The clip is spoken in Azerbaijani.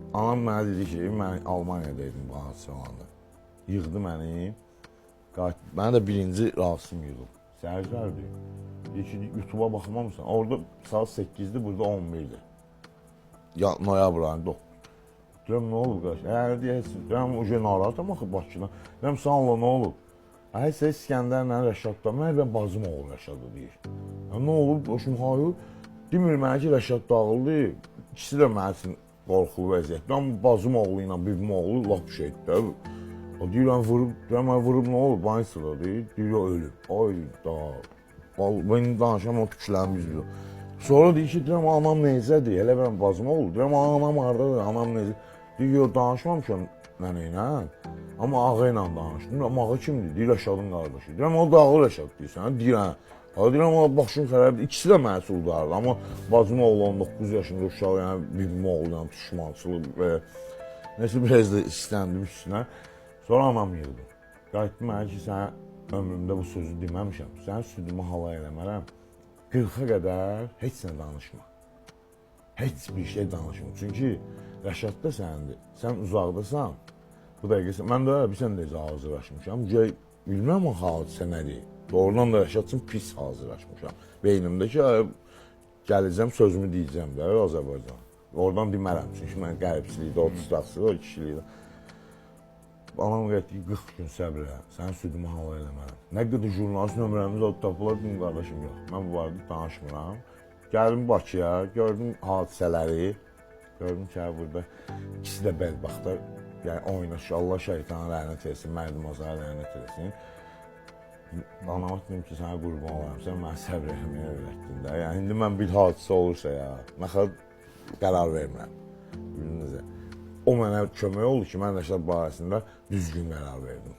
Anam mənə dedi ki, mən Almaniyadaydım bu hadisə olanda. Yığdı məni. Mənə də birinci Rasim yığıb. Səhərlərdir. Deyir ki, YouTube'a baxmamısan. Orada saat 8-dir, burada 11-dir. Noyabr ayında 9. Deyirəm, nə olub qardaş? Deyirəm, deyirəm, o gün narahatam axı Bakıdan. Deyirəm, sağ nə olub? Sə İskəndərlə Rəşadda, mən bacım oğlu Rəşadda deyir. Nə olub? Başım hayır. Demir mənə ki, Rəşad dağıldı. İkisi də mənim üçün qorxulu vəziyyətdə. Amma bacım oğlu ilə bibim oğlu lap şeydir. Deyirəm, vurub nə olub? Banisıda deyir. Deyir, ölüb. Ay da. Benim danışam o tüklərimiz yox. Sonra deyir ki, deyirəm, anam necədir? Elə mən bacım oğlu. Deyirəm, anam haradadır? Anam necədir? Deyir, yox, danışmamışam nənə ilə. Amma ağa ilə danışdım. Amma ağa kimdir? Deyir, Rəşadın qardaşı. Deyirəm, o dağlı Rəşad deyirsən. Deyirəm. Deyirəm, o başım xərabdır. İkisi də məsuldardır. Amma bacım oğlu 19 yaşında uşaq, yəni bibim oğlu ilə düşmançılıq və nəsə biraz da istəndim üstünə. Sonra anam yığdı. Qayıtdı mənə ki, sənə ömrümdə bu sözü deməmişəm. Sənin südümü halay eləmərəm. 40-a qədər heç nə danışma. Heç bir şey danışma. Çünki Rəşad da səndir. Sən uzaqdasan. Bu dəqiqə mən də bir sən necə hazırlaşmışam. Bilməm o hadisə nədir. Doğrudan da Rəşad üçün pis hazırlaşmışam. Beynimdə ki, gələcəm sözümü deyəcəm də Azərbaycan. Oradan demərəm. Çünki mən qəribçilikdə, 30 taxsıda, o kişilikdə. Anam qəti 40 gün səbr elə. Sənin südümü halay eləmərəm. Nə qədər jurnalist nömrəmiz oldu tapılar, dedim qardaşım yox. Mən bu barədə danışmıram. Gəldim Bakıya, gördüm hadisələri. Gördüm ki, burada ikisi də bədbaxtlar. Yəni oynaş, Allah şeytanı lənət etsin, Mərdim Azarı lənət etsin. Anama dedim ki, sənə qurban olarım, sən mənə səbr eləməyə öyrətdin də. Yəni indi mən bir hadisə olursa ya, mən qərar vermirəm. Bilinizə. O mənə kömək oldu ki, mən Rəşad barəsində düzgün qərar verdim.